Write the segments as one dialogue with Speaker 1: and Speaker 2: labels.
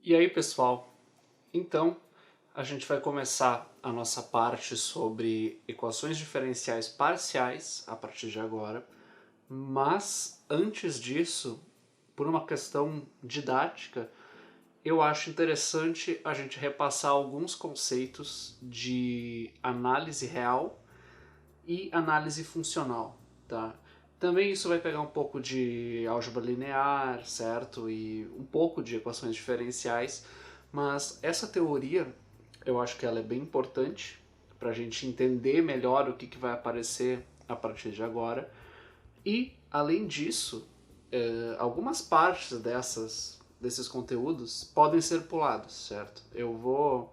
Speaker 1: E aí, pessoal? Então, a gente vai começar a nossa parte sobre equações diferenciais parciais a partir de agora, mas antes disso, por uma questão didática, eu acho interessante a gente repassar alguns conceitos de análise real e análise funcional, tá? Também isso vai pegar um pouco de álgebra linear, certo? E um pouco de equações diferenciais, mas essa teoria eu acho que ela é bem importante para a gente entender melhor o que vai aparecer a partir de agora. E, além disso, algumas partes desses conteúdos podem ser pulados, certo? Eu vou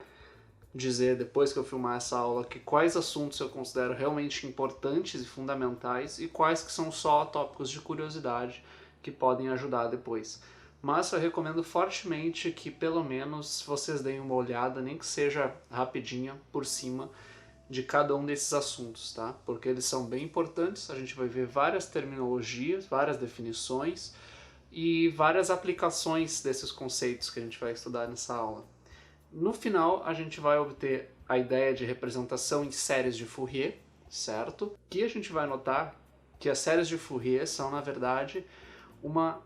Speaker 1: dizer, depois que eu filmar essa aula, que quais assuntos eu considero realmente importantes e fundamentais e quais que são só tópicos de curiosidade que podem ajudar depois. Mas eu recomendo fortemente que pelo menos vocês deem uma olhada, nem que seja rapidinha, por cima de cada um desses assuntos, tá? Porque eles são bem importantes, a gente vai ver várias terminologias, várias definições e várias aplicações desses conceitos que a gente vai estudar nessa aula. No final, a gente vai obter a ideia de representação em séries de Fourier, certo? Que a gente vai notar que as séries de Fourier são, na verdade, uma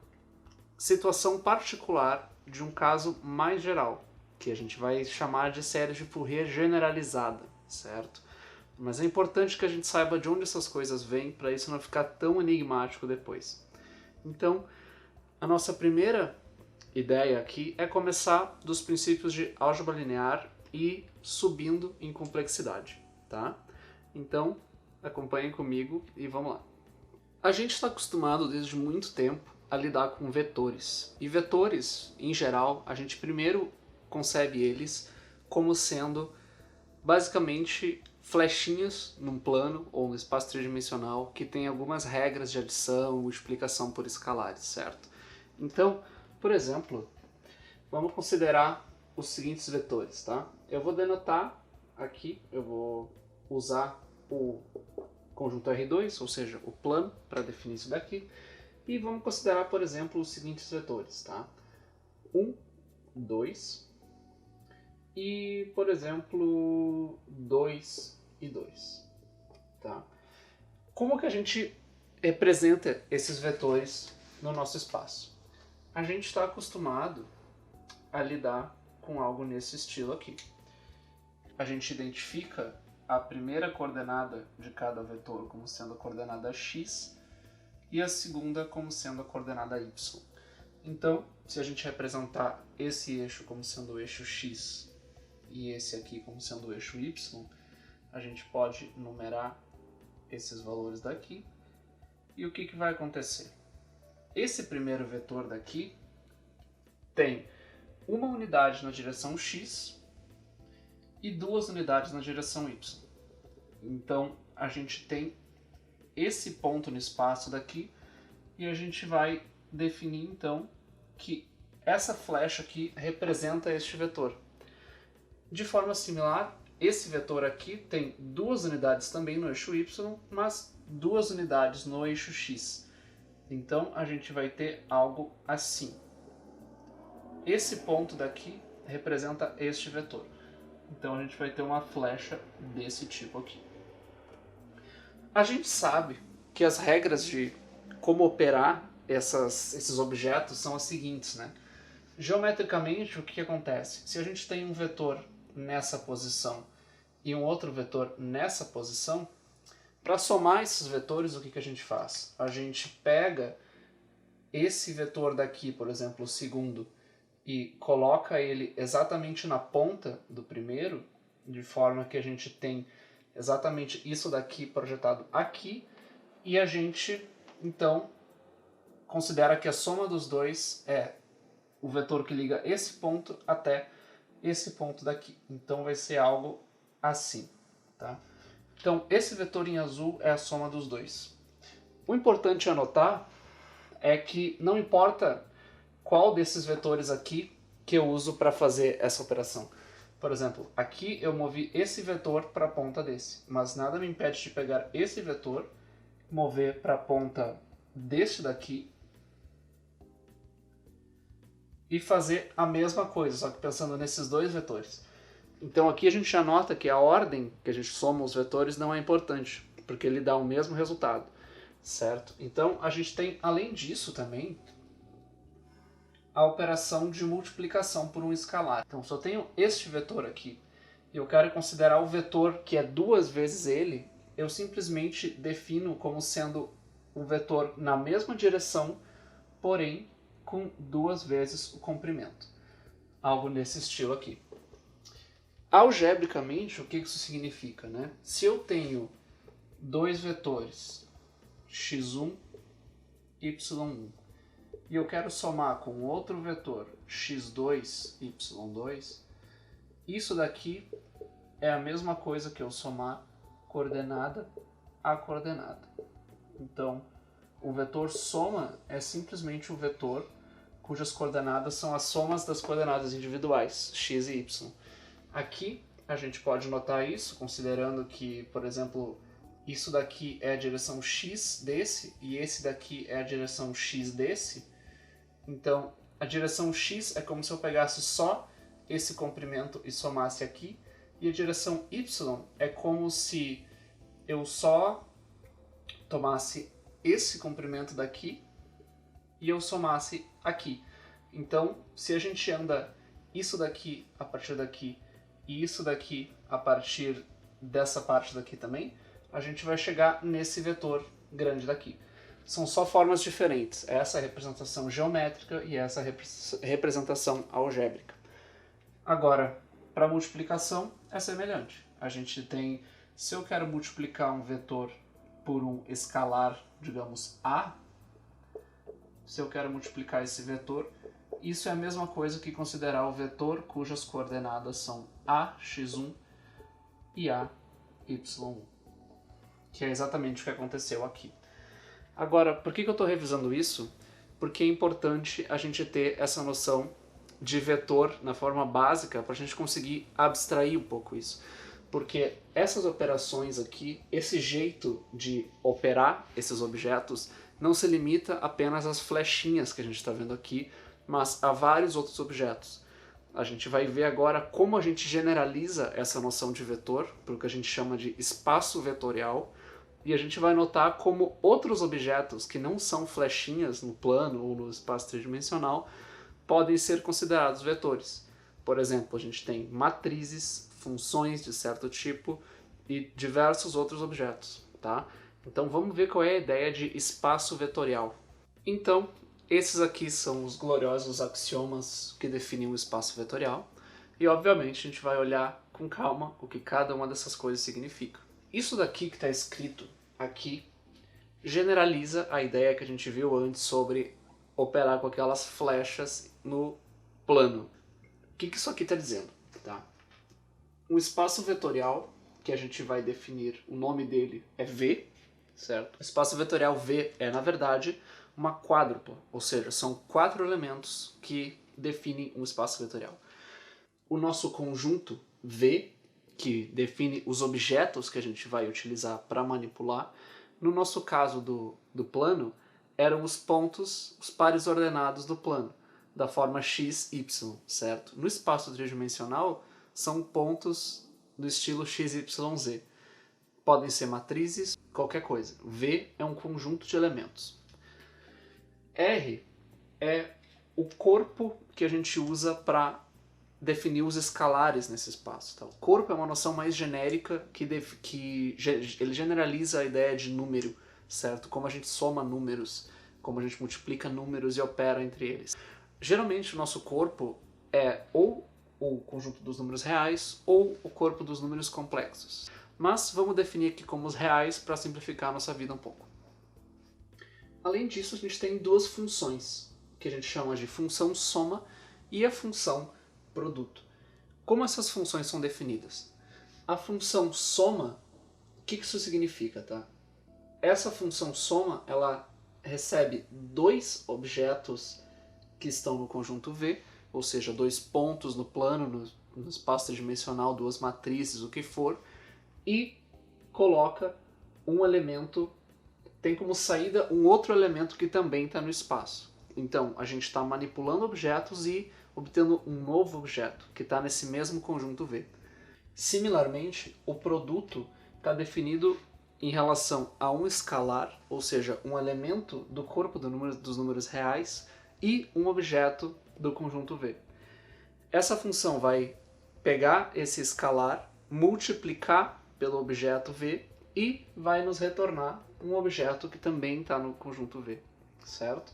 Speaker 1: situação particular de um caso mais geral, que a gente vai chamar de séries de Fourier generalizada, certo? Mas é importante que a gente saiba de onde essas coisas vêm para isso não ficar tão enigmático depois. Então, a nossa primeira ideia aqui é começar dos princípios de álgebra linear e subindo em complexidade, tá? Então, acompanhem comigo e vamos lá. A gente está acostumado desde muito tempo a lidar com vetores. E vetores, em geral, a gente primeiro concebe eles como sendo basicamente flechinhas num plano ou no espaço tridimensional que tem algumas regras de adição, multiplicação por escalares, certo? Então, por exemplo, vamos considerar os seguintes vetores, tá? Eu vou denotar aqui, eu vou usar o conjunto R2, ou seja, o plano, para definir isso daqui. E vamos considerar, por exemplo, os seguintes vetores, tá? 1, 2 e, por exemplo, 2 e 2, tá? Como que a gente representa esses vetores no nosso espaço? A gente está acostumado a lidar com algo nesse estilo aqui. A gente identifica a primeira coordenada de cada vetor como sendo a coordenada x e a segunda como sendo a coordenada y. Então, se a gente representar esse eixo como sendo o eixo x e esse aqui como sendo o eixo y, a gente pode numerar esses valores daqui. E o que vai acontecer? Esse primeiro vetor daqui tem uma unidade na direção x e 2 unidades na direção y. Então, a gente tem esse ponto no espaço daqui e a gente vai definir, então, que essa flecha aqui representa este vetor. De forma similar, esse vetor aqui tem 2 unidades também no eixo y, mas 2 unidades no eixo x. Então, a gente vai ter algo assim. Esse ponto daqui representa este vetor. Então a gente vai ter uma flecha desse tipo aqui. A gente sabe que as regras de como operar esses objetos são as seguintes, né? Geometricamente, o que acontece? Se a gente tem um vetor nessa posição e um outro vetor nessa posição, para somar esses vetores, o que a gente faz? A gente pega esse vetor daqui, por exemplo, o segundo, e coloca ele exatamente na ponta do primeiro, de forma que a gente tem exatamente isso daqui projetado aqui, e a gente, então, considera que a soma dos dois é o vetor que liga esse ponto até esse ponto daqui. Então vai ser algo assim, tá? Então esse vetor em azul é a soma dos dois. O importante a notar é que não importa qual desses vetores aqui que eu uso para fazer essa operação. Por exemplo, aqui eu movi esse vetor para a ponta desse, mas nada me impede de pegar esse vetor, mover para a ponta deste daqui e fazer a mesma coisa, só que pensando nesses dois vetores. Então aqui a gente já nota que a ordem que a gente soma os vetores não é importante, porque ele dá o mesmo resultado, certo? Então a gente tem, além disso também, a operação de multiplicação por um escalar. Então se eu tenho este vetor aqui, e eu quero considerar o vetor que é duas vezes ele, eu simplesmente defino como sendo um vetor na mesma direção, porém com duas vezes o comprimento. Algo nesse estilo aqui. Algebricamente, o que isso significa, né? Se eu tenho dois vetores, x1, y1, e eu quero somar com outro vetor, x2, y2, isso daqui é a mesma coisa que eu somar coordenada a coordenada. Então, o vetor soma é simplesmente o vetor cujas coordenadas são as somas das coordenadas individuais, x e y. Aqui a gente pode notar isso, considerando que, por exemplo, isso daqui é a direção x desse e esse daqui é a direção x desse. Então, a direção x é como se eu pegasse só esse comprimento e somasse aqui, e a direção y é como se eu só tomasse esse comprimento daqui e eu somasse aqui. Então, se a gente anda isso daqui a partir daqui e isso daqui a partir dessa parte daqui também, a gente vai chegar nesse vetor grande daqui. São só formas diferentes. Essa é a representação geométrica e essa é a representação algébrica. Agora, para multiplicação é semelhante. A gente tem, se eu quero multiplicar um vetor por um escalar, digamos, A, se eu quero multiplicar esse vetor, isso é a mesma coisa que considerar o vetor cujas coordenadas são a, x1 e a, y1, que é exatamente o que aconteceu aqui. Agora, por que eu estou revisando isso? Porque é importante a gente ter essa noção de vetor na forma básica para a gente conseguir abstrair um pouco isso. Porque essas operações aqui, esse jeito de operar esses objetos, não se limita apenas às flechinhas que a gente está vendo aqui, mas a vários outros objetos. A gente vai ver agora como a gente generaliza essa noção de vetor, para o que a gente chama de espaço vetorial, e a gente vai notar como outros objetos que não são flechinhas no plano ou no espaço tridimensional podem ser considerados vetores. Por exemplo, a gente tem matrizes, funções de certo tipo e diversos outros objetos, tá? Então vamos ver qual é a ideia de espaço vetorial. Então, esses aqui são os gloriosos axiomas que definem o espaço vetorial, e obviamente a gente vai olhar com calma o que cada uma dessas coisas significa. Isso daqui que está escrito aqui generaliza a ideia que a gente viu antes sobre operar com aquelas flechas no plano. O que isso aqui está dizendo? Tá? Um espaço vetorial, que a gente vai definir, o nome dele é V, certo? O espaço vetorial V é, na verdade, uma quádrupla, ou seja, são 4 elementos que definem um espaço vetorial. O nosso conjunto V, que define os objetos que a gente vai utilizar para manipular, no nosso caso do plano, eram os pontos, os pares ordenados do plano, da forma x, y, certo? No espaço tridimensional, são pontos do estilo x, y, z. Podem ser matrizes, qualquer coisa. V é um conjunto de elementos. R é o corpo que a gente usa para definir os escalares nesse espaço. Tá? O corpo é uma noção mais genérica que ele generaliza a ideia de número, certo? Como a gente soma números, como a gente multiplica números e opera entre eles. Geralmente o nosso corpo é ou o conjunto dos números reais ou o corpo dos números complexos. Mas vamos definir aqui como os reais para simplificar a nossa vida um pouco. Além disso, a gente tem duas funções, que a gente chama de função soma e a função produto. Como essas funções são definidas? A função soma, o que isso significa? Tá? Essa função soma, ela recebe dois objetos que estão no conjunto V, ou seja, dois pontos no plano, no espaço tridimensional, duas matrizes, o que for, e coloca um elemento, tem como saída um outro elemento que também está no espaço. Então, a gente está manipulando objetos e obtendo um novo objeto, que está nesse mesmo conjunto V. Similarmente, o produto está definido em relação a um escalar, ou seja, um elemento do corpo dos números reais, e um objeto do conjunto V. Essa função vai pegar esse escalar, multiplicar pelo objeto V e vai nos retornar um objeto que também está no conjunto V, certo?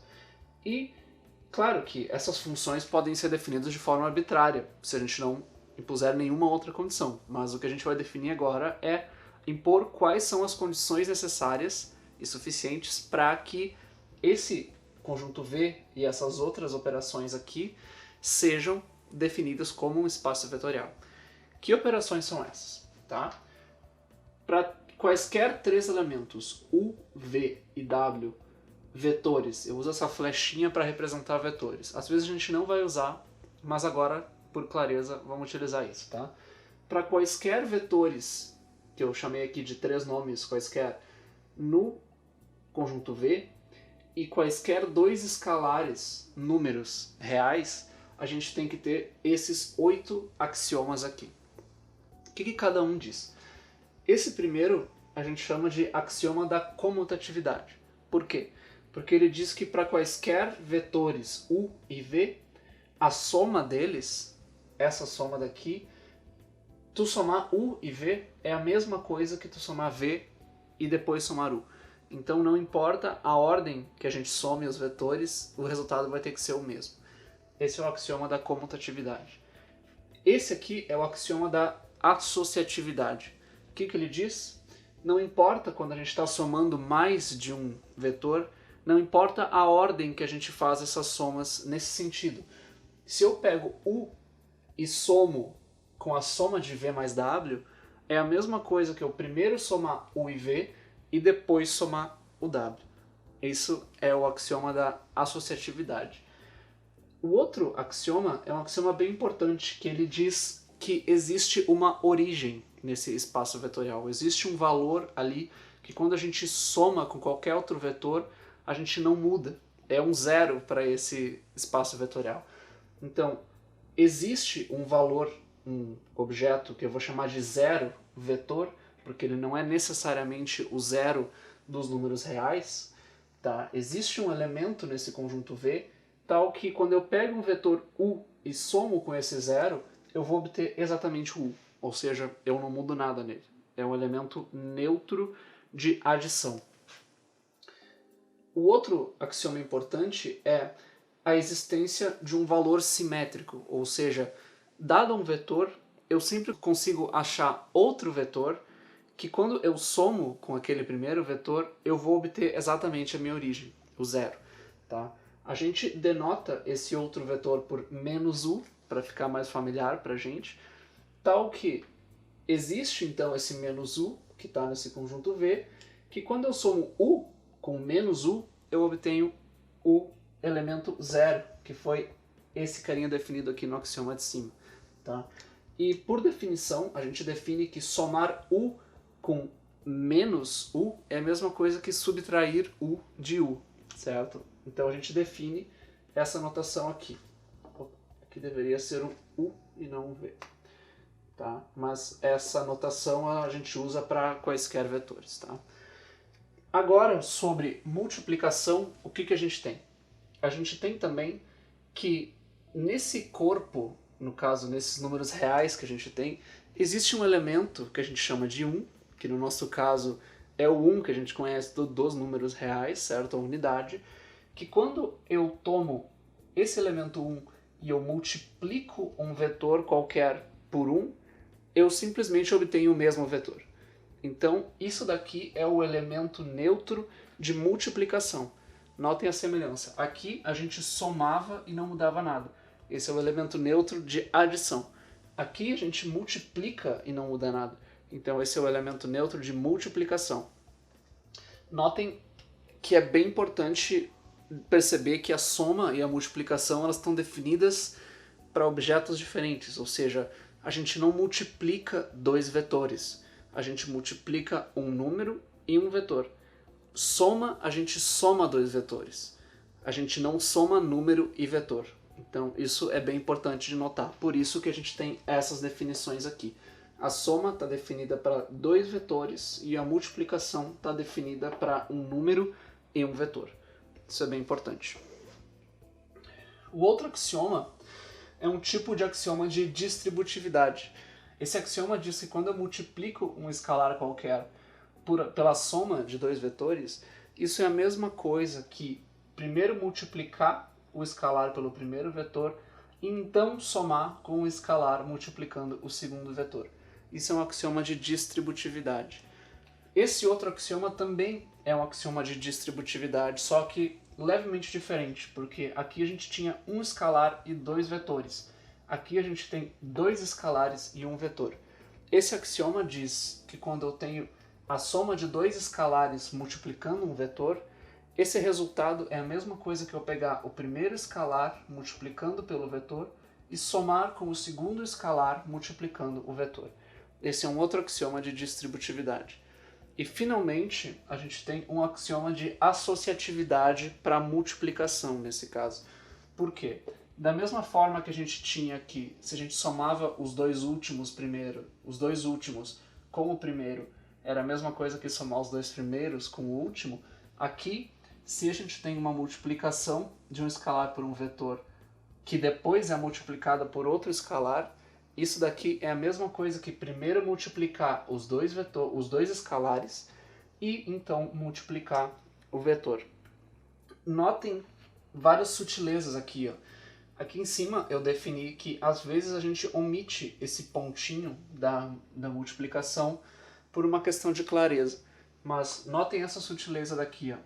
Speaker 1: E claro que essas funções podem ser definidas de forma arbitrária, se a gente não impuser nenhuma outra condição, mas o que a gente vai definir agora é impor quais são as condições necessárias e suficientes para que esse conjunto V e essas outras operações aqui sejam definidas como um espaço vetorial. Que operações são essas? Tá? Para quaisquer três elementos, U, V e W, vetores, eu uso essa flechinha para representar vetores. Às vezes a gente não vai usar, mas agora, por clareza, vamos utilizar isso. Tá? Para quaisquer vetores, que eu chamei aqui de três nomes quaisquer, no conjunto V, e quaisquer dois escalares, números reais, a gente tem que ter esses 8 axiomas aqui. O que cada um diz? Esse primeiro a gente chama de axioma da comutatividade. Por quê? Porque ele diz que para quaisquer vetores U e V, a soma deles, essa soma daqui, tu somar U e V é a mesma coisa que tu somar V e depois somar U. Então não importa a ordem que a gente some os vetores, o resultado vai ter que ser o mesmo. Esse é o axioma da comutatividade. Esse aqui é o axioma da associatividade. O que ele diz? Não importa quando a gente está somando mais de um vetor, não importa a ordem que a gente faz essas somas nesse sentido. Se eu pego U e somo com a soma de V mais W, é a mesma coisa que eu primeiro somar U e V e depois somar o W. Isso é o axioma da associatividade. O outro axioma é um axioma bem importante, que ele diz que existe uma origem nesse espaço vetorial. Existe um valor ali que quando a gente soma com qualquer outro vetor, a gente não muda. É um zero para esse espaço vetorial. Então, existe um valor, um objeto que eu vou chamar de zero vetor, porque ele não é necessariamente o zero dos números reais. Tá? Existe um elemento nesse conjunto V tal que quando eu pego um vetor U e somo com esse zero, eu vou obter exatamente o U, ou seja, eu não mudo nada nele. É um elemento neutro de adição. O outro axioma importante é a existência de um valor simétrico, ou seja, dado um vetor, eu sempre consigo achar outro vetor que quando eu somo com aquele primeiro vetor, eu vou obter exatamente a minha origem, o zero. Tá? A gente denota esse outro vetor por menos U, para ficar mais familiar para a gente, tal que existe então esse menos U, que está nesse conjunto V, que quando eu somo U com menos U, eu obtenho o elemento zero, que foi esse carinha definido aqui no axioma de cima. Tá? E por definição, a gente define que somar U com menos U é a mesma coisa que subtrair U de U, certo? Então a gente define essa notação aqui. Aqui deveria ser um U e não um V. Tá? Mas essa notação a gente usa para quaisquer vetores. Tá? Agora, sobre multiplicação, o que a gente tem? A gente tem também que nesse corpo, no caso, nesses números reais que a gente tem, existe um elemento que a gente chama de 1, que no nosso caso é o 1 que a gente conhece dos números reais, certo? A unidade, que quando eu tomo esse elemento 1 e eu multiplico um vetor qualquer por 1, eu simplesmente obtenho o mesmo vetor. Então, isso daqui é o elemento neutro de multiplicação. Notem a semelhança. Aqui a gente somava e não mudava nada. Esse é o elemento neutro de adição. Aqui a gente multiplica e não muda nada. Então esse é o elemento neutro de multiplicação. Notem que é bem importante perceber que a soma e a multiplicação elas estão definidas para objetos diferentes, ou seja, a gente não multiplica dois vetores, a gente multiplica um número e um vetor. Soma, a gente soma dois vetores. A gente não soma número e vetor. Então isso é bem importante de notar. Por isso que a gente tem essas definições aqui. A soma está definida para dois vetores e a multiplicação está definida para um número e um vetor. Isso é bem importante. O outro axioma é um tipo de axioma de distributividade. Esse axioma diz que quando eu multiplico um escalar qualquer pela soma de dois vetores, isso é a mesma coisa que primeiro multiplicar o escalar pelo primeiro vetor e então somar com o escalar multiplicando o segundo vetor. Isso é um axioma de distributividade. Esse outro axioma também é um axioma de distributividade, só que levemente diferente, porque aqui a gente tinha um escalar e dois vetores. Aqui a gente tem dois escalares e um vetor. Esse axioma diz que quando eu tenho a soma de dois escalares multiplicando um vetor, esse resultado é a mesma coisa que eu pegar o primeiro escalar multiplicando pelo vetor e somar com o segundo escalar multiplicando o vetor. Esse é um outro axioma de distributividade. E finalmente a gente tem um axioma de associatividade para multiplicação nesse caso. Por quê? Da mesma forma que a gente tinha aqui, se a gente somava os dois últimos com o primeiro, era a mesma coisa que somar os dois primeiros com o último, aqui, se a gente tem uma multiplicação de um escalar por um vetor que depois é multiplicada por outro escalar, isso daqui é a mesma coisa que primeiro multiplicar os dois escalares e então multiplicar o vetor. Notem várias sutilezas aqui, ó. Aqui em cima eu defini que às vezes a gente omite esse pontinho da multiplicação por uma questão de clareza. Mas notem essa sutileza daqui, ó.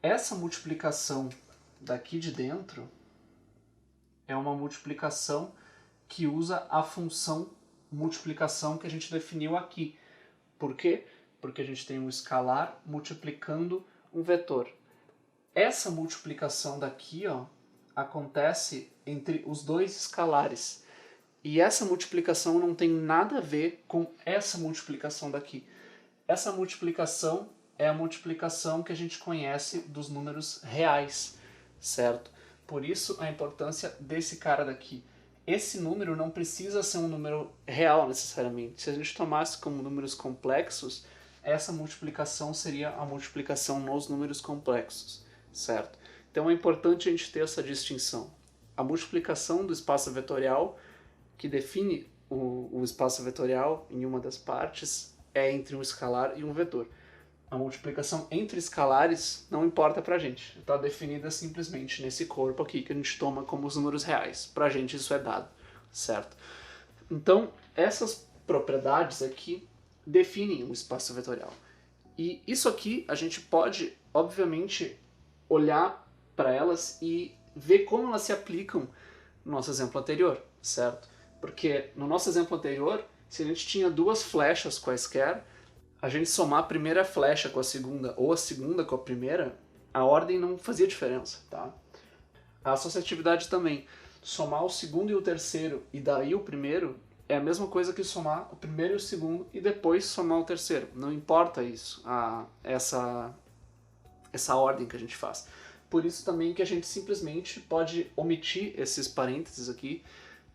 Speaker 1: Essa multiplicação daqui de dentro é uma multiplicação que usa a função multiplicação que a gente definiu aqui. Por quê? Porque a gente tem um escalar multiplicando um vetor. Essa multiplicação daqui, ó, acontece entre os dois escalares. E essa multiplicação não tem nada a ver com essa multiplicação daqui. Essa multiplicação é a multiplicação que a gente conhece dos números reais, certo? Por isso a importância desse cara daqui. Esse número não precisa ser um número real necessariamente. Se a gente tomasse como números complexos, essa multiplicação seria a multiplicação nos números complexos, certo? Então é importante a gente ter essa distinção. A multiplicação do espaço vetorial, que define o espaço vetorial em uma das partes, é entre um escalar e um vetor. A multiplicação entre escalares não importa pra gente. Está definida simplesmente nesse corpo aqui que a gente toma como os números reais. Pra gente isso é dado, certo? Então, essas propriedades aqui definem o espaço vetorial. E isso aqui a gente pode, obviamente, olhar para elas e ver como elas se aplicam no nosso exemplo anterior, certo? Porque no nosso exemplo anterior, se a gente tinha duas flechas quaisquer, a gente somar a primeira flecha com a segunda ou a segunda com a primeira, a ordem não fazia diferença, tá? A associatividade também. Somar o segundo e o terceiro e daí o primeiro é a mesma coisa que somar o primeiro e o segundo e depois somar o terceiro. Não importa isso, essa ordem que a gente faz. Por isso também que a gente simplesmente pode omitir esses parênteses aqui,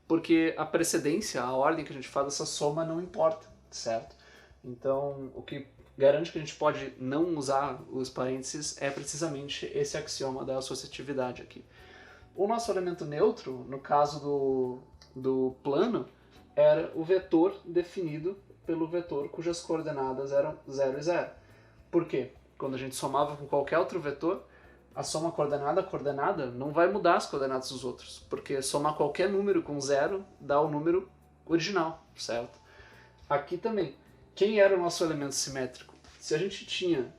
Speaker 1: porque a precedência, a ordem que a gente faz essa soma não importa, certo? Então, o que garante que a gente pode não usar os parênteses é precisamente esse axioma da associatividade aqui. O nosso elemento neutro, no caso do plano, era o vetor definido pelo vetor cujas coordenadas eram 0 e 0. Por quê? Quando a gente somava com qualquer outro vetor, a soma coordenada a coordenada não vai mudar as coordenadas dos outros, porque somar qualquer número com 0 dá o número original, certo? Aqui também. Quem era o nosso elemento simétrico? Se a gente tinha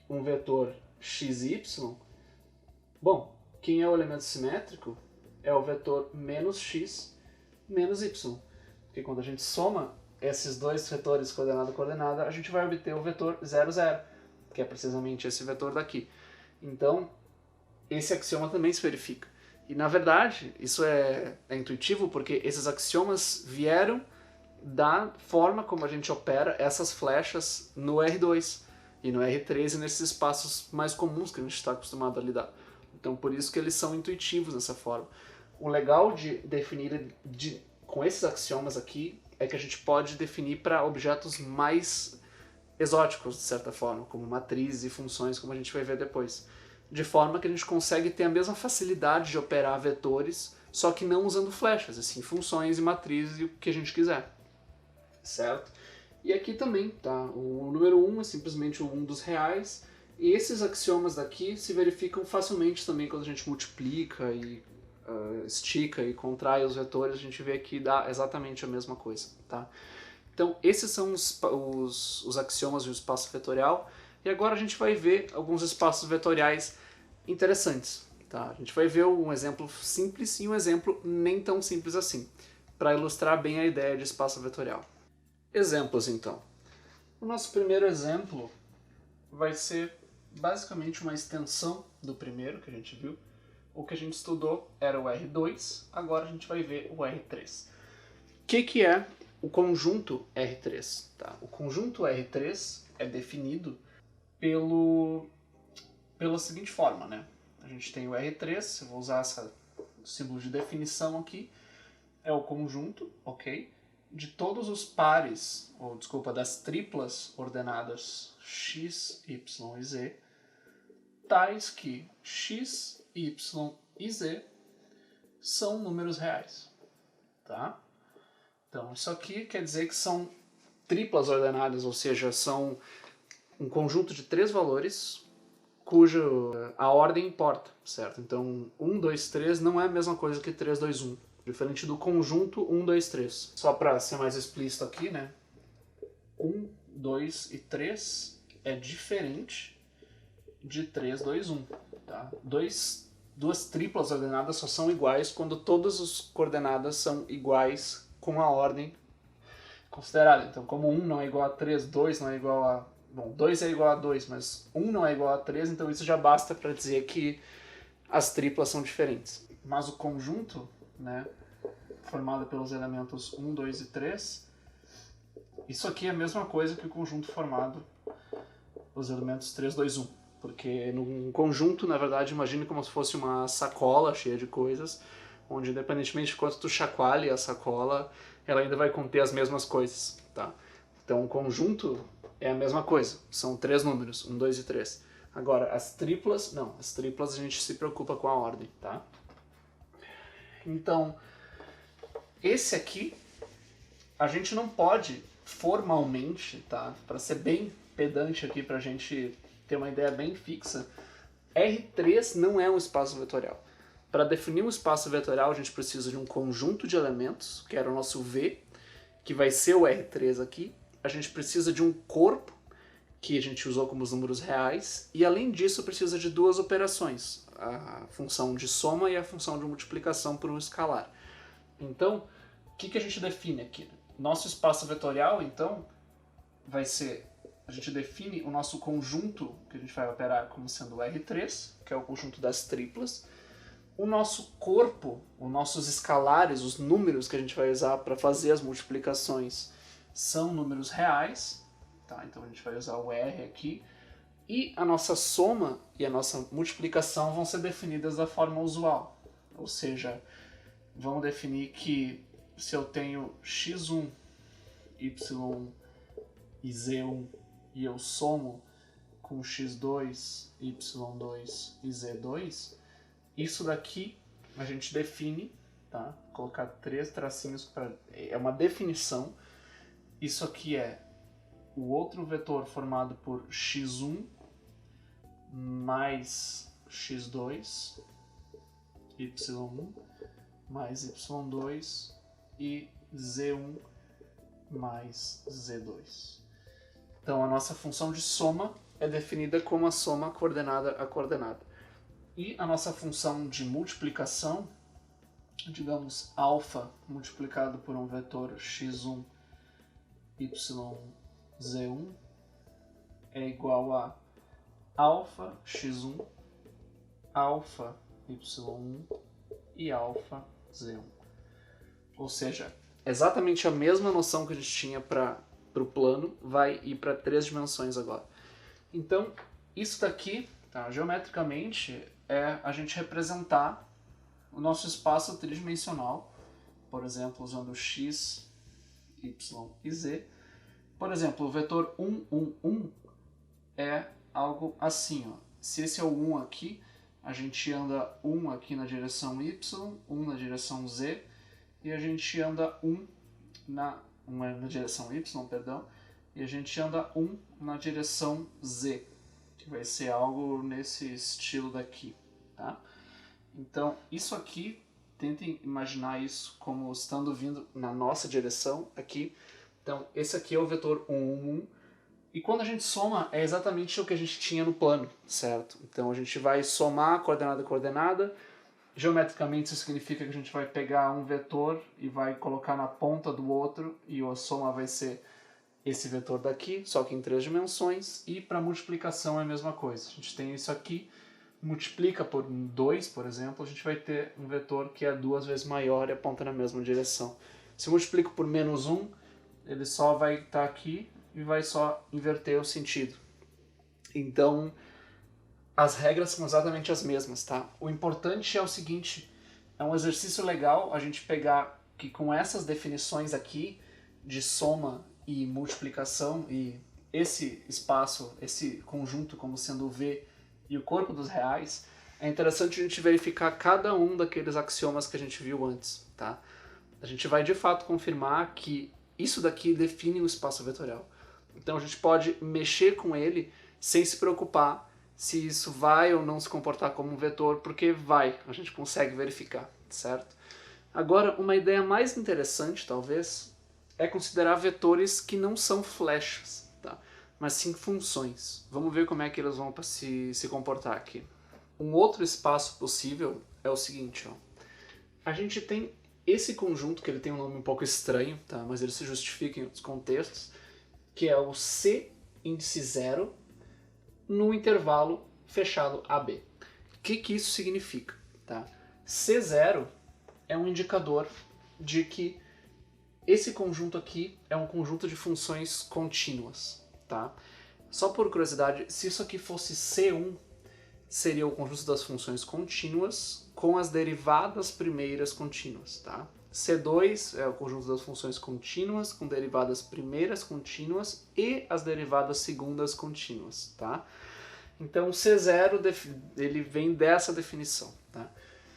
Speaker 1: um vetor x e y, bom, quem é o elemento simétrico é o vetor menos x menos y. Porque quando a gente soma esses dois vetores coordenada a coordenada, a gente vai obter o vetor 0, 0, que é precisamente esse vetor daqui. Então, esse axioma também se verifica. E, na verdade, isso é intuitivo porque esses axiomas vieram da forma como a gente opera essas flechas no R2 e no R3 e nesses espaços mais comuns que a gente está acostumado a lidar. Então por isso que eles são intuitivos dessa forma. O legal de definir com esses axiomas aqui é que a gente pode definir para objetos mais exóticos, de certa forma, como matrizes e funções, como a gente vai ver depois. De forma que a gente consegue ter a mesma facilidade de operar vetores, só que não usando flechas, assim, funções e matrizes e o que a gente quiser. Certo? E aqui também, tá? O número 1 é simplesmente o 1 dos reais, e esses axiomas daqui se verificam facilmente também quando a gente multiplica e estica e contrai os vetores, a gente vê que dá exatamente a mesma coisa, tá? Então esses são os axiomas do espaço vetorial, e agora a gente vai ver alguns espaços vetoriais interessantes, tá? A gente vai ver um exemplo simples e um exemplo nem tão simples assim, para ilustrar bem a ideia de espaço vetorial. Exemplos, então. O nosso primeiro exemplo vai ser basicamente uma extensão do primeiro que a gente viu. O que a gente estudou era o R2, agora a gente vai ver o R3. O que é o conjunto R3? Tá? O conjunto R3 é definido pela seguinte forma, né? A gente tem o R3, eu vou usar esse símbolo de definição aqui, é o conjunto, ok? De todos os pares, ou desculpa, das triplas ordenadas x, y e z, tais que x, y e z são números reais, tá? Então isso aqui quer dizer que são triplas ordenadas, ou seja, são um conjunto de três valores cuja a ordem importa, certo? Então 1, 2, 3 não é a mesma coisa que 3, 2, 1. Diferente do conjunto 1, 2, 3. Só para ser mais explícito aqui, né? 1, 2 e 3 é diferente de 3, 2, 1. Tá? Duas triplas ordenadas só são iguais quando todas as coordenadas são iguais com a ordem considerada. Então, como 1 não é igual a 3, 2 não é igual a... Bom, 2 é igual a 2, mas 1 não é igual a 3, então isso já basta para dizer que as triplas são diferentes. Mas o conjunto, né, formado pelos elementos 1, 2 e 3, isso aqui é a mesma coisa que o conjunto formado pelos elementos 3, 2, 1. Porque num conjunto, na verdade, imagine como se fosse uma sacola cheia de coisas, onde independentemente de quanto tu chacoalhe a sacola, ela ainda vai conter as mesmas coisas, tá? Então o conjunto é a mesma coisa, são três números, 1, 2 e 3. Agora, as triplas, não, as triplas a gente se preocupa com a ordem, tá? Então, esse aqui, a gente não pode formalmente, tá? Para ser bem pedante aqui, pra gente ter uma ideia bem fixa, R3 não é um espaço vetorial. Para definir um espaço vetorial, a gente precisa de um conjunto de elementos, que era o nosso V, que vai ser o R3 aqui. A gente precisa de um corpo, que a gente usou como os números reais, e além disso precisa de duas operações, a função de soma e a função de multiplicação por um escalar. Então, o que a gente define aqui? Nosso espaço vetorial, então, vai ser... A gente define o nosso conjunto, que a gente vai operar como sendo o R3, que é o conjunto das triplas. O nosso corpo, os nossos escalares, os números que a gente vai usar para fazer as multiplicações, são números reais. Tá? Então a gente vai usar o R aqui. E a nossa soma e a nossa multiplicação vão ser definidas da forma usual. Ou seja, vamos definir que se eu tenho x1, y1 e z1 e eu somo com x2, y2 e z2, isso daqui a gente define, tá? Vou colocar três tracinhos para... É uma definição. Isso aqui é o outro vetor formado por x1 mais x2, y1 mais y2 e z1 mais z2. Então a nossa função de soma é definida como a soma coordenada a coordenada. E a nossa função de multiplicação, digamos alfa multiplicado por um vetor x1, y, z1, é igual a alfa x1, alfa y1 e alfa z1. Ou seja, exatamente a mesma noção que a gente tinha para o plano vai ir para 3 dimensões agora. Então, isso daqui, tá, geometricamente, é a gente representar o nosso espaço tridimensional, por exemplo, usando x, y e z. Por exemplo, o vetor 1, 1, 1 é algo assim, ó. Se esse é o 1 aqui, a gente anda 1 aqui na direção y, 1 na direção z, e a gente anda 1 na direção y, perdão, e a gente anda 1 na direção z, que vai ser algo nesse estilo daqui, tá? Então, isso aqui, tentem imaginar isso como estando vindo na nossa direção aqui. Então, esse aqui é o vetor 1, 1, 1. E quando a gente soma, é exatamente o que a gente tinha no plano, certo? Então, a gente vai somar coordenada a coordenada. Geometricamente, isso significa que a gente vai pegar um vetor e vai colocar na ponta do outro, e a soma vai ser esse vetor daqui, só que em 3 dimensões. E para multiplicação é a mesma coisa. A gente tem isso aqui, multiplica por 2, por exemplo, a gente vai ter um vetor que é 2 vezes maior e aponta na mesma direção. Se eu multiplico por menos 1, ele só vai estar aqui e vai só inverter o sentido. Então, as regras são exatamente as mesmas, tá? O importante é o seguinte, é um exercício legal a gente pegar que com essas definições aqui de soma e multiplicação e esse espaço, esse conjunto como sendo o V e o corpo dos reais, é interessante a gente verificar cada um daqueles axiomas que a gente viu antes, tá? A gente vai de fato confirmar que isso daqui define o espaço vetorial. Então a gente pode mexer com ele sem se preocupar se isso vai ou não se comportar como um vetor, porque vai, a gente consegue verificar, certo? Agora, uma ideia mais interessante, talvez, é considerar vetores que não são flechas, tá? Mas sim funções. Vamos ver como é que eles vão se comportar aqui. Um outro espaço possível é o seguinte, ó. A gente tem esse conjunto, que ele tem um nome um pouco estranho, tá? Mas ele se justifica em outros contextos, que é o C índice 0 no intervalo fechado AB. O que isso significa? Tá? C0 é um indicador de que esse conjunto aqui é um conjunto de funções contínuas. Tá? Só por curiosidade, se isso aqui fosse C1, seria o conjunto das funções contínuas com as derivadas primeiras contínuas. Tá? C2 é o conjunto das funções contínuas com derivadas primeiras contínuas e as derivadas segundas contínuas. Tá? Então C0 ele vem dessa definição. Tá?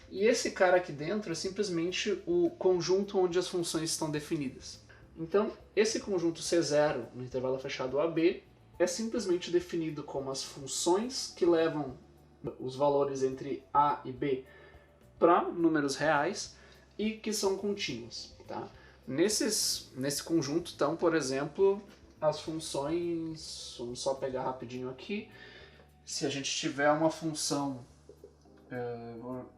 Speaker 1: E esse cara aqui dentro é simplesmente o conjunto onde as funções estão definidas. Então esse conjunto C0 no intervalo fechado AB é simplesmente definido como as funções que levam os valores entre A e B para números reais e que são contínuos. Tá? Nesse conjunto estão, por exemplo, as funções, vamos só pegar rapidinho aqui, se a gente tiver uma função,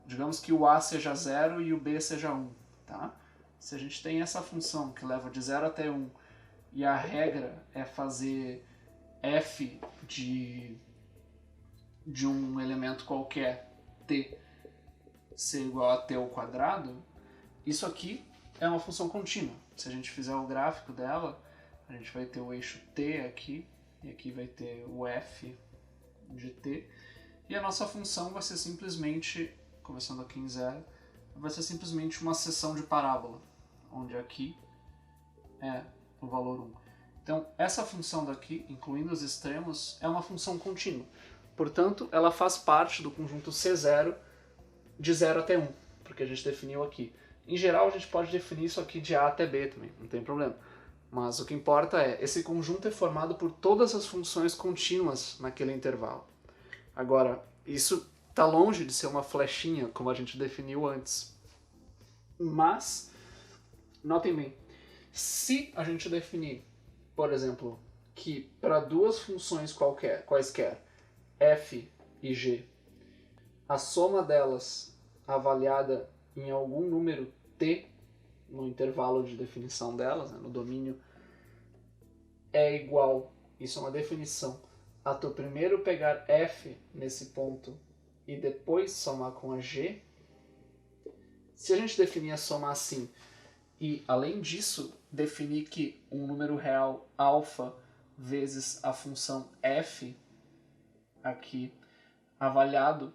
Speaker 1: digamos que o A seja 0 e o B seja 1, tá? Se a gente tem essa função que leva de 0 até 1 e a regra é fazer f de um elemento qualquer t ser igual a t ao quadrado, isso aqui é uma função contínua. Se a gente fizer o gráfico dela, a gente vai ter o eixo t aqui, e aqui vai ter o f de t, e a nossa função vai ser simplesmente, começando aqui em 0, vai ser simplesmente uma seção de parábola, onde aqui é o valor 1. Então, essa função daqui, incluindo os extremos, é uma função contínua. Portanto, ela faz parte do conjunto C0 de 0 até 1, porque a gente definiu aqui. Em geral, a gente pode definir isso aqui de A até B também, não tem problema. Mas o que importa é, esse conjunto é formado por todas as funções contínuas naquele intervalo. Agora, isso está longe de ser uma flechinha, como a gente definiu antes. Mas, notem bem, se a gente definir, por exemplo, que para duas funções quaisquer, f e g, a soma delas avaliada em algum número t, no intervalo de definição delas, né, no domínio, é igual, isso é uma definição, a tu primeiro pegar f nesse ponto e depois somar com a g. Se a gente definir a soma assim, e além disso definir que um número real alfa vezes a função f aqui avaliado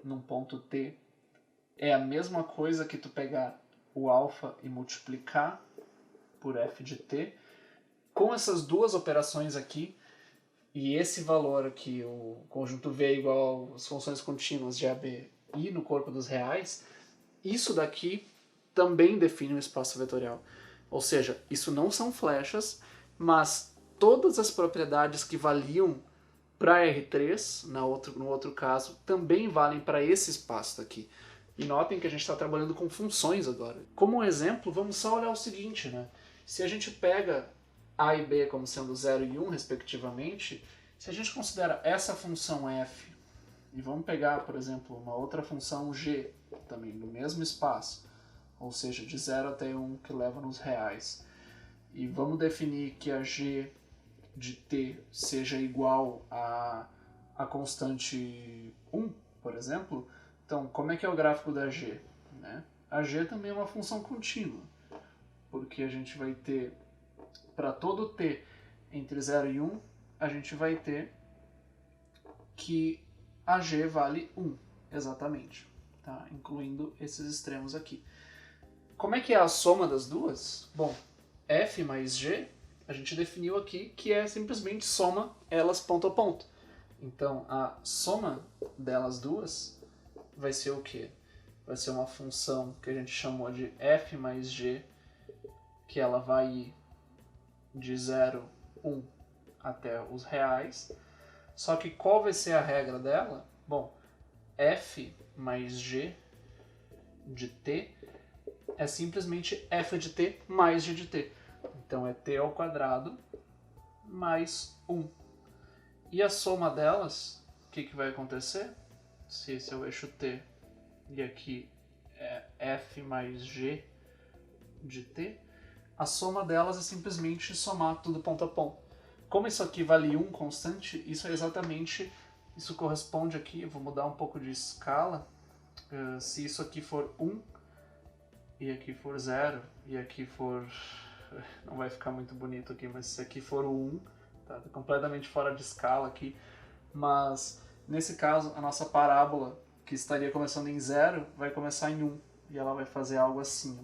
Speaker 1: num ponto T é a mesma coisa que tu pegar o alfa e multiplicar por f de t. Com essas duas operações aqui, e esse valor aqui, o conjunto V é igual às funções contínuas de AB e no corpo dos reais, isso daqui também define um espaço vetorial. Ou seja, isso não são flechas, mas todas as propriedades que valiam para R3, no outro caso, também valem para esse espaço daqui. E notem que a gente está trabalhando com funções agora. Como um exemplo, vamos só olhar o seguinte, né? Se a gente pega a e b como sendo 0 e 1, respectivamente, se a gente considera essa função f, e vamos pegar, por exemplo, uma outra função g, também no mesmo espaço, ou seja, de 0 até 1, que leva nos reais, e vamos definir que a g de t seja igual a constante 1, por exemplo, então como é que é o gráfico da g? Né? A g também é uma função contínua, porque a gente vai ter, para todo t entre 0 e 1, a gente vai ter que a g vale 1, exatamente, tá? Incluindo esses extremos aqui. Como é que é a soma das duas? Bom, f mais g, a gente definiu aqui que é simplesmente soma elas ponto a ponto. Então, a soma delas duas vai ser o quê? Vai ser uma função que a gente chamou de f mais g, que ela vai ir de 0, 1 até os reais. Só que qual vai ser a regra dela? Bom, f mais g de t é simplesmente f de t mais g de t. Então é t ao quadrado mais 1. E a soma delas, o que vai acontecer? Se esse é o eixo t e aqui é f mais g de t, a soma delas é simplesmente somar tudo ponto a ponto. Como isso aqui vale 1 constante, isso é exatamente, isso corresponde aqui, eu vou mudar um pouco de escala, se isso aqui for 1, e aqui for 0, e aqui for, não vai ficar muito bonito aqui, mas se aqui for o 1, tá completamente fora de escala aqui, mas nesse caso a nossa parábola, que estaria começando em 0, vai começar em 1, e ela vai fazer algo assim,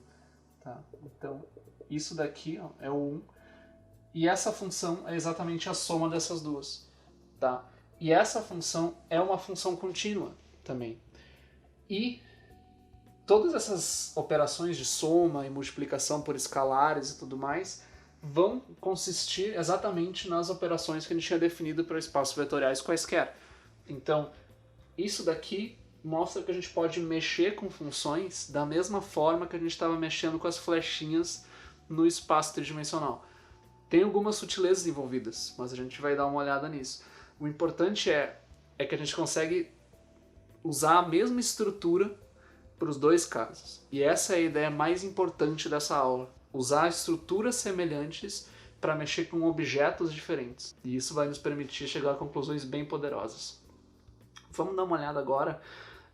Speaker 1: tá? Então, isso daqui ó, é o 1, e essa função é exatamente a soma dessas duas, tá? E essa função é uma função contínua também. E todas essas operações de soma e multiplicação por escalares e tudo mais vão consistir exatamente nas operações que a gente tinha definido para espaços vetoriais quaisquer. Então, isso daqui mostra que a gente pode mexer com funções da mesma forma que a gente estava mexendo com as flechinhas no espaço tridimensional. Tem algumas sutilezas envolvidas, mas a gente vai dar uma olhada nisso. O importante é que a gente consegue usar a mesma estrutura para os dois casos. E essa é a ideia mais importante dessa aula. Usar estruturas semelhantes para mexer com objetos diferentes. E isso vai nos permitir chegar a conclusões bem poderosas. Vamos dar uma olhada agora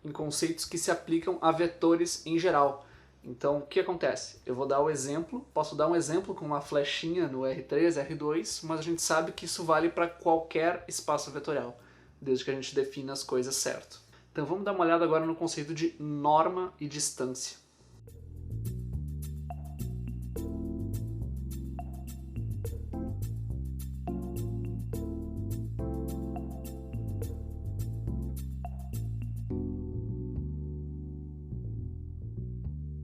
Speaker 1: em conceitos que se aplicam a vetores em geral. Então, o que acontece? Eu vou dar o exemplo, posso dar um exemplo com uma flechinha no R3, R2, mas a gente sabe que isso vale para qualquer espaço vetorial, desde que a gente defina as coisas certo. Então vamos dar uma olhada agora no conceito de norma e distância.